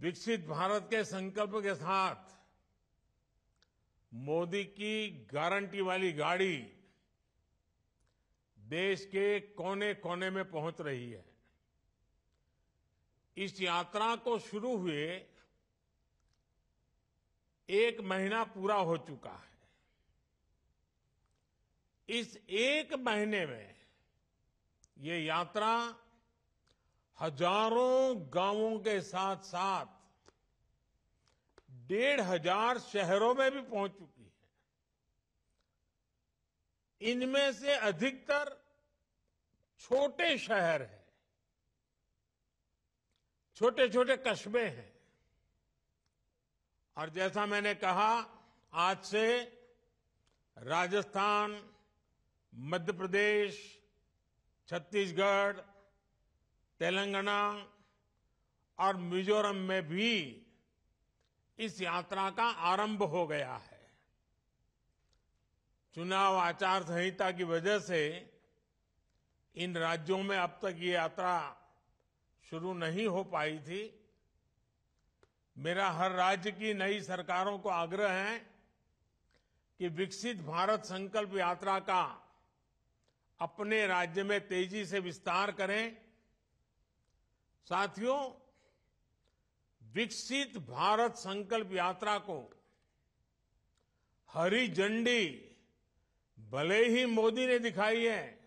विकसित भारत के संकल्प के साथ मोदी की गारंटी वाली गाड़ी देश के कोने कोने में पहुंच रही है। इस यात्रा को शुरू हुए 1 महीना पूरा हो चुका है। इस 1 महीने में ये यात्रा हजारों गांवों के साथ साथ 1,500 शहरों में भी पहुंच चुकी है। इनमें से अधिकतर छोटे शहर हैं, छोटे छोटे कस्बे हैं। और जैसा मैंने कहा, आज से राजस्थान, मध्य प्रदेश, छत्तीसगढ़, तेलंगाना और मिजोरम में भी इस यात्रा का आरंभ हो गया है। चुनाव आचार संहिता की वजह से इन राज्यों में अब तक ये यात्रा शुरू नहीं हो पाई थी। मेरा हर राज्य की नई सरकारों को आग्रह है कि विकसित भारत संकल्प यात्रा का अपने राज्य में तेजी से विस्तार करें। साथियों, विकसित भारत संकल्प यात्रा को हरी झंडी भले ही मोदी ने दिखाई है,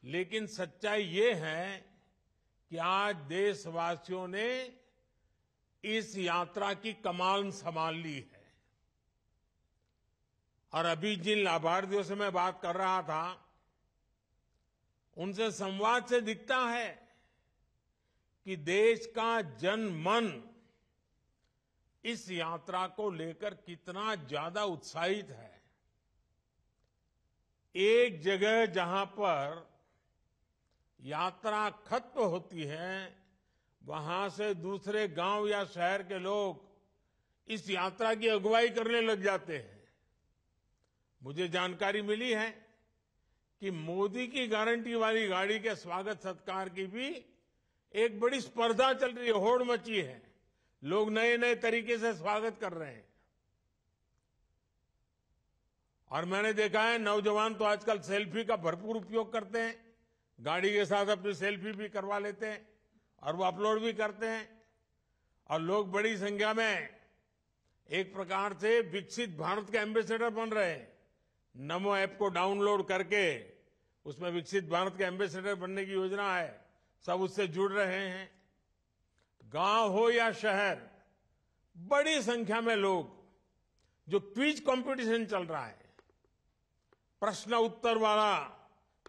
लेकिन सच्चाई ये है कि आज देशवासियों ने इस यात्रा की कमान संभाल ली है। और अभी जिन लाभार्थियों से मैं बात कर रहा था, उनसे संवाद से दिखता है कि देश का जन मन इस यात्रा को लेकर कितना ज्यादा उत्साहित है। एक जगह जहां पर यात्रा खत्म होती है, वहां से दूसरे गांव या शहर के लोग इस यात्रा की अगुवाई करने लग जाते हैं। मुझे जानकारी मिली है कि मोदी की गारंटी वाली गाड़ी के स्वागत सत्कार की भी एक बड़ी स्पर्धा चल रही है, होड़ मची है। लोग नए नए तरीके से स्वागत कर रहे हैं। और मैंने देखा है, नौजवान तो आजकल सेल्फी का भरपूर उपयोग करते हैं। गाड़ी के साथ अपनी सेल्फी भी करवा लेते हैं और वो अपलोड भी करते हैं। और लोग बड़ी संख्या में एक प्रकार से विकसित भारत के एम्बेसडर बन रहे हैं। नमो ऐप को डाउनलोड करके उसमें विकसित भारत के एम्बेसडर बनने की योजना है। सब उससे जुड़ रहे हैं। गांव हो या शहर, बड़ी संख्या में लोग, जो क्विज कंपटीशन चल रहा है, प्रश्न उत्तर वाला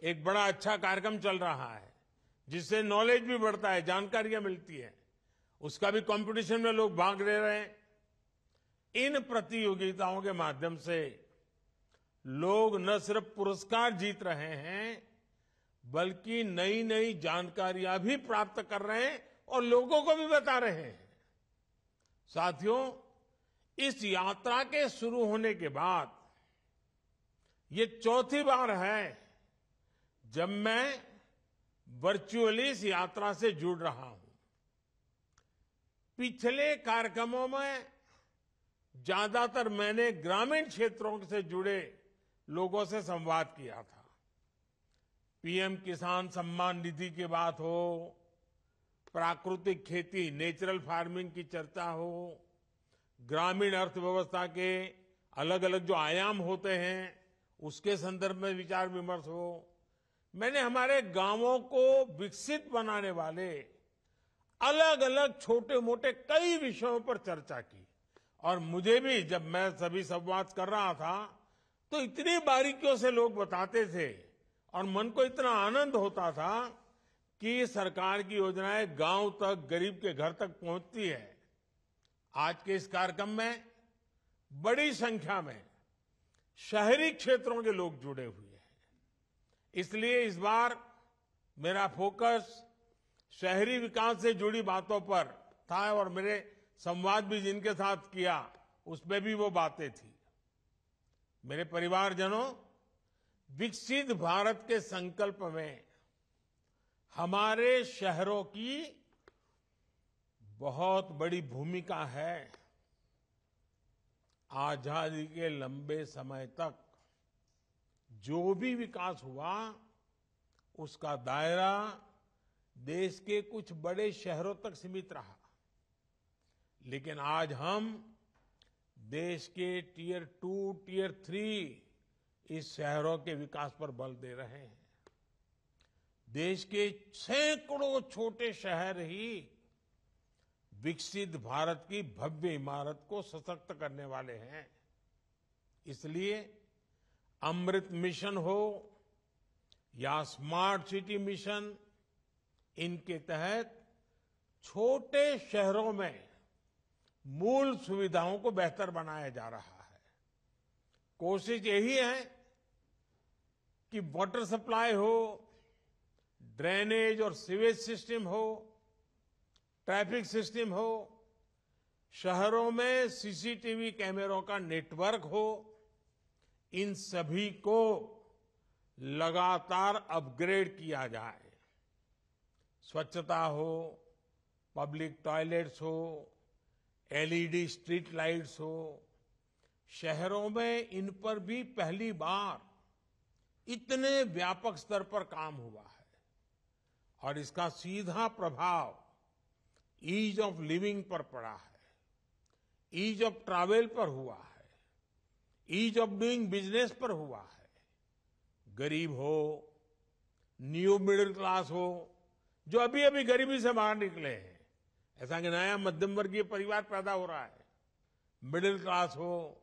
एक बड़ा अच्छा कार्यक्रम चल रहा है, जिससे नॉलेज भी बढ़ता है, जानकारियां मिलती है, उसका भी कंपटीशन में लोग भाग ले रहे हैं। इन प्रतियोगिताओं के माध्यम से लोग न सिर्फ पुरस्कार जीत रहे हैं, बल्कि नई नई जानकारियां भी प्राप्त कर रहे हैं और लोगों को भी बता रहे हैं। साथियों, इस यात्रा के शुरू होने के बाद ये चौथी बार है जब मैं वर्चुअली इस यात्रा से जुड़ रहा हूं। पिछले कार्यक्रमों में ज्यादातर मैंने ग्रामीण क्षेत्रों से जुड़े लोगों से संवाद किया था। पीएम किसान सम्मान निधि की बात हो, प्राकृतिक खेती, नेचुरल फार्मिंग की चर्चा हो, ग्रामीण अर्थव्यवस्था के अलग अलग जो आयाम होते हैं उसके संदर्भ में विचार विमर्श हो। मैंने हमारे गांवों को विकसित बनाने वाले अलग अलग छोटे मोटे कई विषयों पर चर्चा की। और मुझे भी, जब मैं सभी संवाद कर रहा था, तो इतनी बारीकियों से लोग बताते थे और मन को इतना आनंद होता था कि सरकार की योजनाएं गांव तक, गरीब के घर तक पहुंचती है। आज के इस कार्यक्रम में बड़ी संख्या में शहरी क्षेत्रों के लोग जुड़े हुए हैं। इसलिए इस बार मेरा फोकस शहरी विकास से जुड़ी बातों पर था और मेरे संवाद भी जिनके साथ किया उसमें भी वो बातें थी। मेरे परिवारजनों, विकसित भारत के संकल्प में हमारे शहरों की बहुत बड़ी भूमिका है। आजादी के लंबे समय तक जो भी विकास हुआ उसका दायरा देश के कुछ बड़े शहरों तक सीमित रहा। लेकिन आज हम देश के टियर 2, टियर 3 इस शहरों के विकास पर बल दे रहे हैं। देश के सैकड़ों छोटे शहर ही विकसित भारत की भव्य इमारत को सशक्त करने वाले हैं। इसलिए अमृत मिशन हो या स्मार्ट सिटी मिशन, इनके तहत छोटे शहरों में मूल सुविधाओं को बेहतर बनाया जा रहा है। कोशिश यही है कि वाटर सप्लाई हो, ड्रेनेज और सीवेज सिस्टम हो, ट्रैफिक सिस्टम हो, शहरों में सीसीटीवी कैमरों का नेटवर्क हो, इन सभी को लगातार अपग्रेड किया जाए। स्वच्छता हो, पब्लिक टॉयलेट्स हो, एलईडी स्ट्रीट लाइट्स हो, शहरों में इन पर भी पहली बार इतने व्यापक स्तर पर काम हुआ है और इसका सीधा प्रभाव ईज ऑफ लिविंग पर पड़ा है, ईज ऑफ ट्रैवल पर हुआ है, ईज ऑफ डूइंग बिजनेस पर हुआ है। गरीब हो, न्यू मिडिल क्लास हो, जो अभी अभी गरीबी से बाहर निकले हैं, ऐसा कि नया मध्यम वर्गीय परिवार पैदा हो रहा है, मिडिल क्लास हो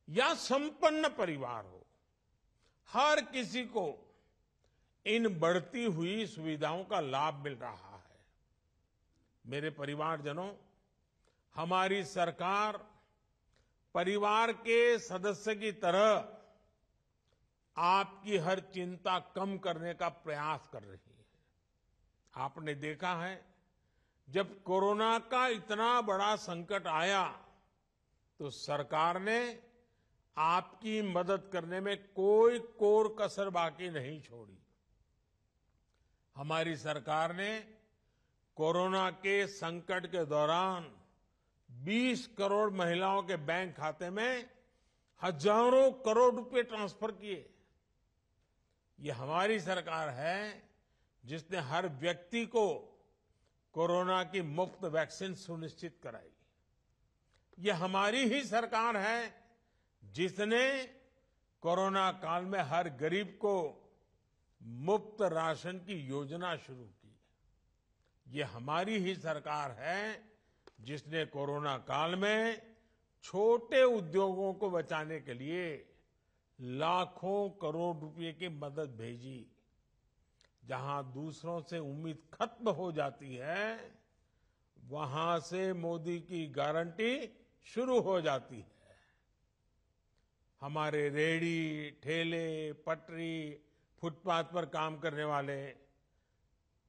या संपन्न परिवार हो, हर किसी को इन बढ़ती हुई सुविधाओं का लाभ मिल रहा है। मेरे परिवारजनों, हमारी सरकार परिवार के सदस्य की तरह आपकी हर चिंता कम करने का प्रयास कर रही है। आपने देखा है, जब कोरोना का इतना बड़ा संकट आया तो सरकार ने आपकी मदद करने में कोई कोर कसर बाकी नहीं छोड़ी। हमारी सरकार ने कोरोना के संकट के दौरान 20 करोड़ महिलाओं के बैंक खाते में हजारों करोड़ रुपए ट्रांसफर किए। ये हमारी सरकार है जिसने हर व्यक्ति को कोरोना की मुफ्त वैक्सीन सुनिश्चित कराई। ये हमारी ही सरकार है जिसने कोरोना काल में हर गरीब को मुफ्त राशन की योजना शुरू की। ये हमारी ही सरकार है जिसने कोरोना काल में छोटे उद्योगों को बचाने के लिए लाखों करोड़ रुपए की मदद भेजी। जहां दूसरों से उम्मीद खत्म हो जाती है, वहां से मोदी की गारंटी शुरू हो जाती है। हमारे रेहड़ी, ठेले, पटरी, फुटपाथ पर काम करने वाले,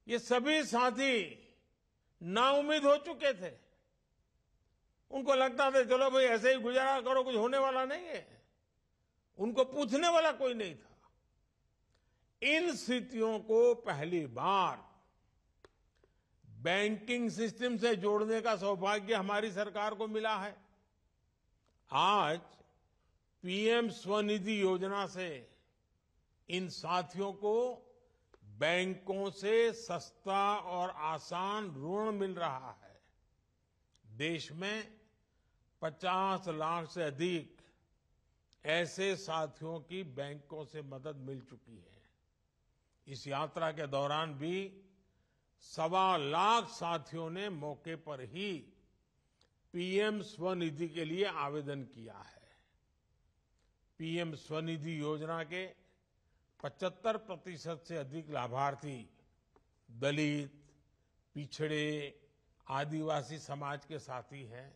ये सभी साथी नाउम्मीद हो चुके थे। उनको लगता था चलो भाई ऐसे ही गुजारा करो, कुछ होने वाला नहीं है। उनको पूछने वाला कोई नहीं था। इन स्थितियों को पहली बार बैंकिंग सिस्टम से जोड़ने का सौभाग्य हमारी सरकार को मिला है। आज पीएम स्वनिधि योजना से इन साथियों को बैंकों से सस्ता और आसान ऋण मिल रहा है। देश में 50 लाख से अधिक ऐसे साथियों की बैंकों से मदद मिल चुकी है। इस यात्रा के दौरान भी 1.25 लाख साथियों ने मौके पर ही पीएम स्वनिधि के लिए आवेदन किया है। पीएम स्वनिधि योजना के 75% से अधिक लाभार्थी दलित, पिछड़े, आदिवासी समाज के साथी हैं।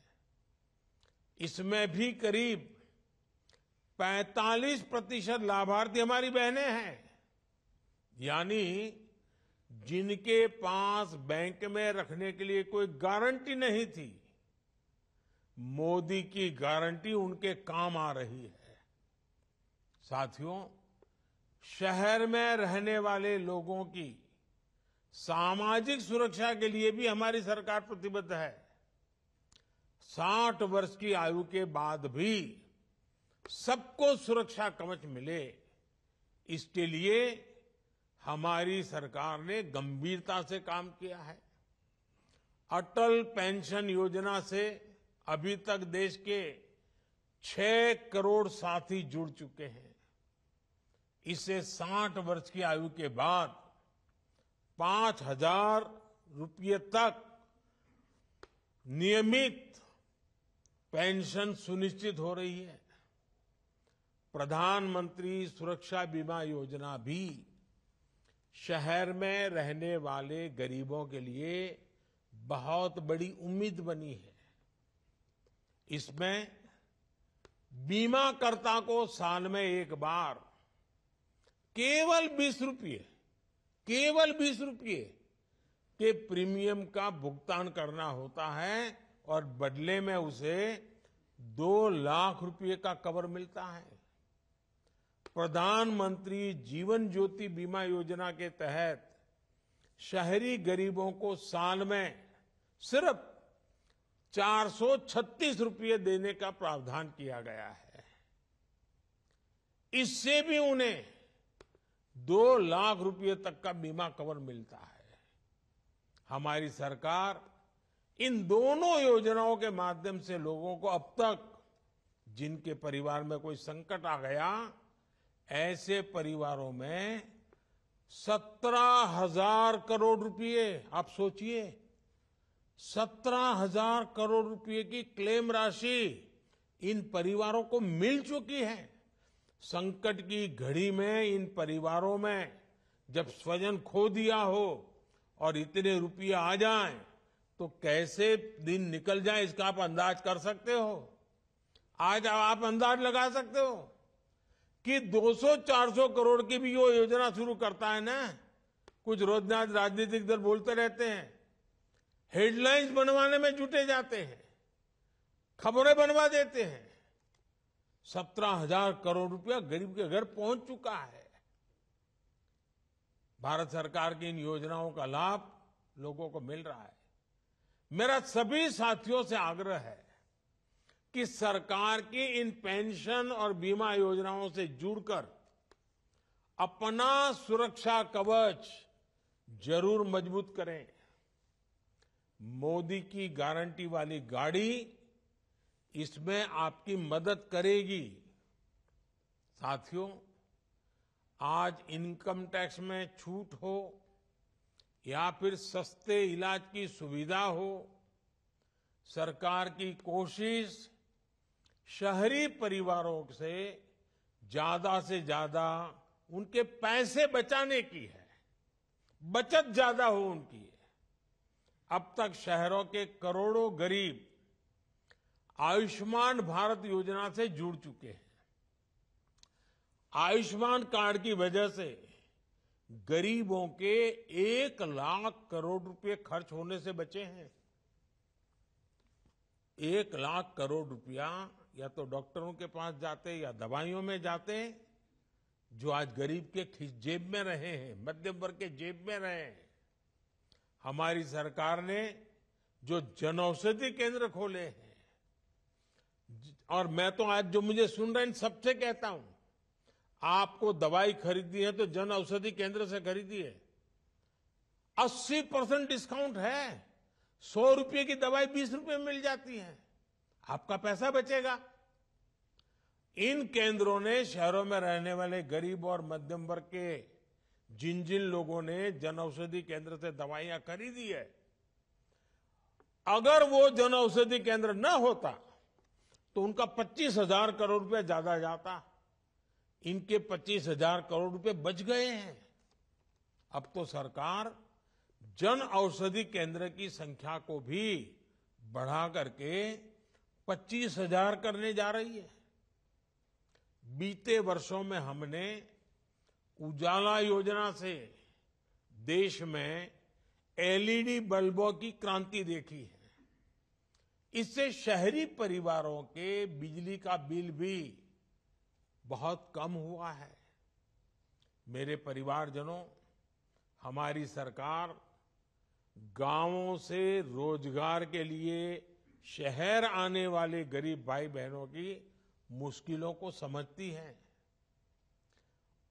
इसमें भी करीब 45% लाभार्थी हमारी बहनें हैं, यानी जिनके पास बैंक में रखने के लिए कोई गारंटी नहीं थी, मोदी की गारंटी उनके काम आ रही है। साथियों, शहर में रहने वाले लोगों की सामाजिक सुरक्षा के लिए भी हमारी सरकार प्रतिबद्ध है। 60 वर्ष की आयु के बाद भी सबको सुरक्षा कवच मिले, इसके लिए हमारी सरकार ने गंभीरता से काम किया है। अटल पेंशन योजना से अभी तक देश के 6 करोड़ साथी जुड़ चुके हैं। इससे 60 वर्ष की आयु के बाद 5,000 रुपये तक नियमित पेंशन सुनिश्चित हो रही है। प्रधानमंत्री सुरक्षा बीमा योजना भी शहर में रहने वाले गरीबों के लिए बहुत बड़ी उम्मीद बनी है। इसमें बीमाकर्ता को साल में एक बार केवल 20 रुपये के प्रीमियम का भुगतान करना होता है और बदले में उसे 2 लाख रुपए का कवर मिलता है। प्रधानमंत्री जीवन ज्योति बीमा योजना के तहत शहरी गरीबों को साल में सिर्फ 436 रुपये देने का प्रावधान किया गया है। इससे भी उन्हें 2 लाख रुपये तक का बीमा कवर मिलता है। हमारी सरकार इन दोनों योजनाओं के माध्यम से लोगों को अब तक जिनके परिवार में कोई संकट आ गया, ऐसे परिवारों में 17,000 करोड़ रुपए, आप सोचिए 17,000 करोड़ रुपए की क्लेम राशि इन परिवारों को मिल चुकी है। संकट की घड़ी में इन परिवारों में जब स्वजन खो दिया हो और इतने रुपये आ जाएं, तो कैसे दिन निकल जाए इसका आप अंदाज कर सकते हो। आज आप अंदाज लगा सकते हो कि 200-400 करोड़ की भी वो योजना शुरू करता है ना, कुछ रोजनाथ राजनीतिक दल बोलते रहते हैं, हेडलाइंस बनवाने में जुटे जाते हैं, खबरें बनवा देते हैं। 17,000 करोड़ रुपया गरीब के घर पहुंच चुका है। भारत सरकार की इन योजनाओं का लाभ लोगों को मिल रहा है। मेरा सभी साथियों से आग्रह है कि सरकार की इन पेंशन और बीमा योजनाओं से जुड़कर अपना सुरक्षा कवच जरूर मजबूत करें। मोदी की गारंटी वाली गाड़ी इसमें आपकी मदद करेगी। साथियों, आज इनकम टैक्स में छूट हो या फिर सस्ते इलाज की सुविधा हो, सरकार की कोशिश शहरी परिवारों से ज्यादा उनके पैसे बचाने की है, बचत ज्यादा हो उनकी। अब तक शहरों के करोड़ों गरीब आयुष्मान भारत योजना से जुड़ चुके हैं। आयुष्मान कार्ड की वजह से गरीबों के 1 लाख करोड़ रुपए खर्च होने से बचे हैं। 1 लाख करोड़ रुपया या तो डॉक्टरों के पास जाते या दवाइयों में जाते, जो आज गरीब के जेब में रहे हैं, मध्यम वर्ग के जेब में रहे हैं। हमारी सरकार ने जो जनऔषधि केंद्र खोले हैं, और मैं तो आज जो मुझे सुन रहे हैं सबसे कहता हूं, आपको दवाई खरीदनी है तो जन औषधि केंद्र से खरीदिए। 80% डिस्काउंट है। 100 रुपये की दवाई 20 रुपये में मिल जाती है, आपका पैसा बचेगा। इन केंद्रों ने शहरों में रहने वाले गरीब और मध्यम वर्ग के जिन लोगों ने जन औषधि केंद्र से दवाइयां खरीदी है, अगर वो जन औषधि केंद्र न होता तो उनका 25,000 करोड़ रुपए ज्यादा जाता। इनके 25,000 करोड़ रुपए बच गए हैं। अब तो सरकार जन औषधि केंद्र की संख्या को भी बढ़ा करके 25,000 करने जा रही है। बीते वर्षों में हमने उजाला योजना से देश में एलईडी बल्बों की क्रांति देखी है। इससे शहरी परिवारों के बिजली का बिल भी बहुत कम हुआ है। मेरे परिवारजनों, हमारी सरकार गांवों से रोजगार के लिए शहर आने वाले गरीब भाई बहनों की मुश्किलों को समझती है।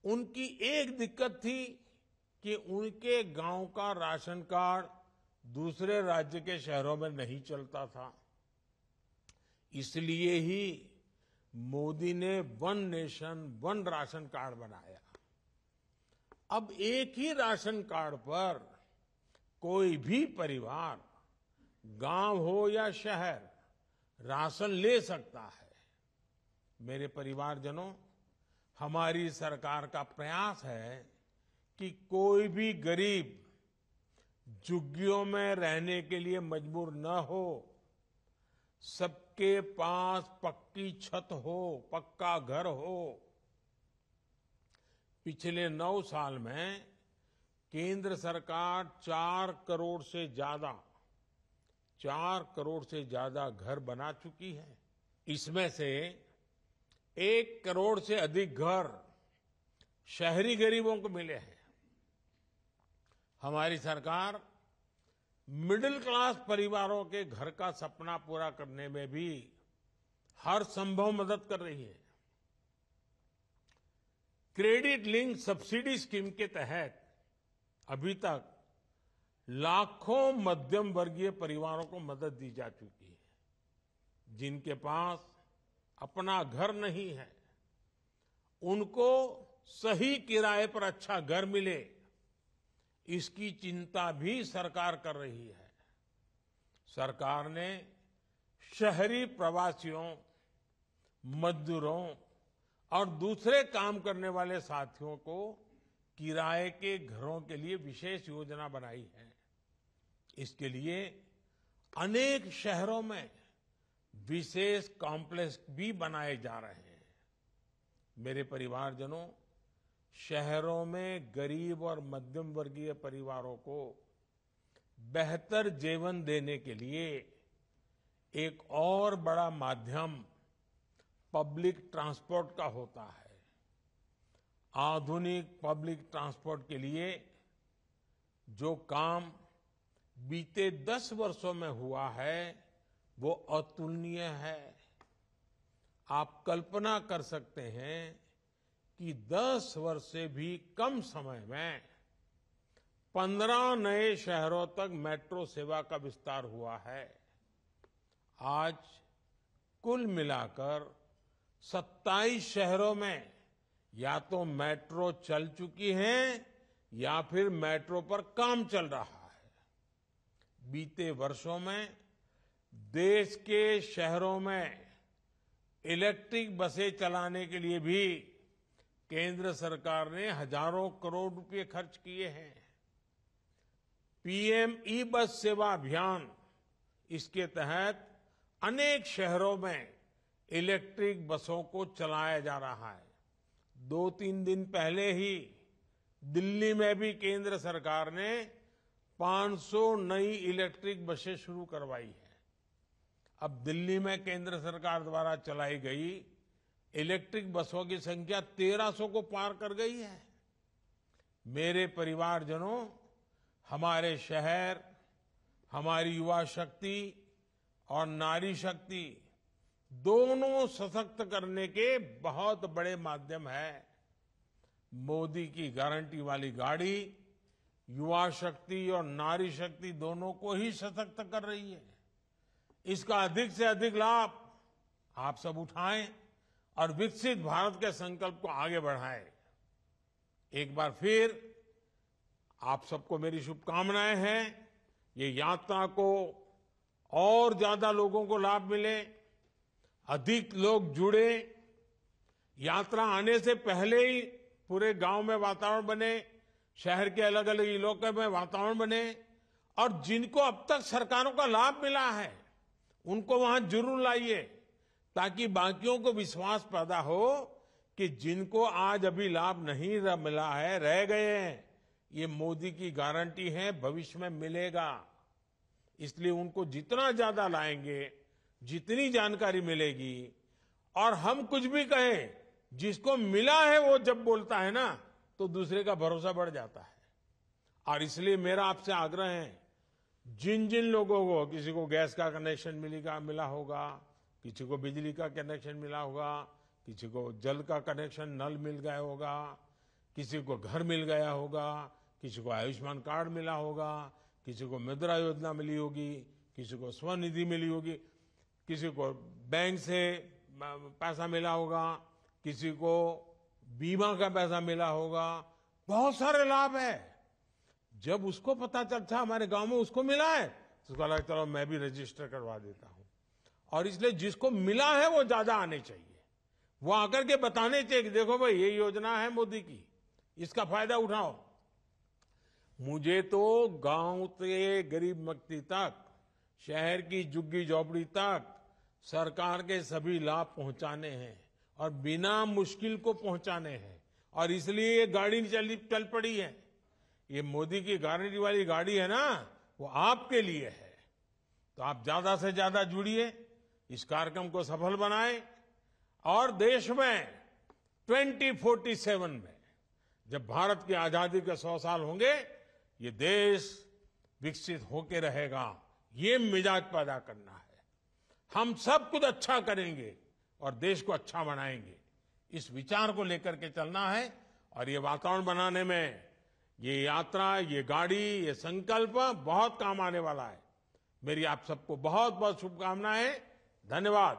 उनकी एक दिक्कत थी कि उनके गांव का राशन कार्ड दूसरे राज्य के शहरों में नहीं चलता था। इसलिए ही मोदी ने one nation one ration card बनाया। अब एक ही राशन कार्ड पर कोई भी परिवार, गांव हो या शहर, राशन ले सकता है। मेरे परिवारजनों, हमारी सरकार का प्रयास है कि कोई भी गरीब झुग्गियों में रहने के लिए मजबूर न हो, सबके पास पक्की छत हो, पक्का घर हो। पिछले 9 साल में केंद्र सरकार 4 करोड़ से ज्यादा घर बना चुकी है। इसमें से 1 करोड़ से अधिक घर शहरी गरीबों को मिले हैं। हमारी सरकार मिडिल क्लास परिवारों के घर का सपना पूरा करने में भी हर संभव मदद कर रही है। क्रेडिट लिंक सब्सिडी स्कीम के तहत अभी तक लाखों मध्यम वर्गीय परिवारों को मदद दी जा चुकी है। जिनके पास अपना घर नहीं है, उनको सही किराए पर अच्छा घर मिले, इसकी चिंता भी सरकार कर रही है। सरकार ने शहरी प्रवासियों, मजदूरों और दूसरे काम करने वाले साथियों को किराए के घरों के लिए विशेष योजना बनाई है। इसके लिए अनेक शहरों में विशेष कॉम्प्लेक्स भी बनाए जा रहे हैं। मेरे परिवारजनों, शहरों में गरीब और मध्यम वर्गीय परिवारों को बेहतर जीवन देने के लिए एक और बड़ा माध्यम पब्लिक ट्रांसपोर्ट का होता है। आधुनिक पब्लिक ट्रांसपोर्ट के लिए जो काम बीते 10 वर्षों में हुआ है, वो अतुलनीय है। आप कल्पना कर सकते हैं कि 10 वर्ष से भी कम समय में 15 नए शहरों तक मेट्रो सेवा का विस्तार हुआ है। आज कुल मिलाकर 27 शहरों में या तो मेट्रो चल चुकी है या फिर मेट्रो पर काम चल रहा है। बीते वर्षों में देश के शहरों में इलेक्ट्रिक बसें चलाने के लिए भी केंद्र सरकार ने हजारों करोड़ रुपए खर्च किए हैं। पीएम ई बस सेवा अभियान, इसके तहत अनेक शहरों में इलेक्ट्रिक बसों को चलाया जा रहा है। 2-3 दिन पहले ही दिल्ली में भी केंद्र सरकार ने 500 नई इलेक्ट्रिक बसें शुरू करवाई है। अब दिल्ली में केंद्र सरकार द्वारा चलाई गई इलेक्ट्रिक बसों की संख्या 1300 को पार कर गई है। मेरे परिवारजनों, हमारे शहर, हमारी युवा शक्ति और नारी शक्ति दोनों सशक्त करने के बहुत बड़े माध्यम है। मोदी की गारंटी वाली गाड़ी युवा शक्ति और नारी शक्ति दोनों को ही सशक्त कर रही है। इसका अधिक से अधिक लाभ आप सब उठाएं और विकसित भारत के संकल्प को आगे बढ़ाएं। एक बार फिर आप सबको मेरी शुभकामनाएं हैं। ये यात्रा को और ज्यादा लोगों को लाभ मिले, अधिक लोग जुड़े, यात्रा आने से पहले ही पूरे गांव में वातावरण बने, शहर के अलग अलग इलाकों में वातावरण बने, और जिनको अब तक सरकारों का लाभ मिला है उनको वहां जरूर लाइए, ताकि बाकियों को विश्वास पैदा हो कि जिनको आज अभी लाभ नहीं मिला है, रह गए हैं, ये मोदी की गारंटी है, भविष्य में मिलेगा। इसलिए उनको जितना ज्यादा लाएंगे, जितनी जानकारी मिलेगी, और हम कुछ भी कहें, जिसको मिला है वो जब बोलता है ना, तो दूसरे का भरोसा बढ़ जाता है। और इसलिए मेरा आपसे आग्रह है, जिन जिन लोगों को, किसी को गैस का कनेक्शन मिला होगा, किसी को बिजली का कनेक्शन मिला होगा, किसी को जल का कनेक्शन नल मिल गया होगा, किसी को घर मिल गया होगा, किसी को आयुष्मान कार्ड मिला होगा, किसी को मुद्रा योजना मिली होगी, किसी को स्वनिधि मिली होगी, किसी को बैंक से पैसा मिला होगा, किसी को बीमा का पैसा मिला होगा। बहुत सारे लाभ है। जब उसको पता चलता हमारे गांव में उसको मिला है तो उसको लगा चलो मैं भी रजिस्टर करवा देता हूं। और इसलिए जिसको मिला है वो ज्यादा आने चाहिए, वो आकर के बताने चाहिए कि देखो भाई ये योजना है मोदी की, इसका फायदा उठाओ। मुझे तो गांव से गरीब व्यक्ति तक, शहर की झुग्गी झोपड़ी तक सरकार के सभी लाभ पहुंचाने हैं और बिना मुश्किल को पहुंचाने हैं। और इसलिए ये गाड़ी चल पड़ी है। ये मोदी की गारंटी वाली गाड़ी है ना, वो आपके लिए है। तो आप ज्यादा से ज्यादा जुड़िए, इस कार्यक्रम को सफल बनाएं और देश में 2047 में जब भारत की आजादी के 100 साल होंगे, ये देश विकसित होके रहेगा। ये मिजाज पैदा करना है। हम सब कुछ अच्छा करेंगे और देश को अच्छा बनाएंगे, इस विचार को लेकर के चलना है। और ये वातावरण बनाने में ये यात्रा, ये गाड़ी, ये संकल्प बहुत काम आने वाला है। मेरी आप सबको बहुत बहुत शुभकामनाएं। धन्यवाद।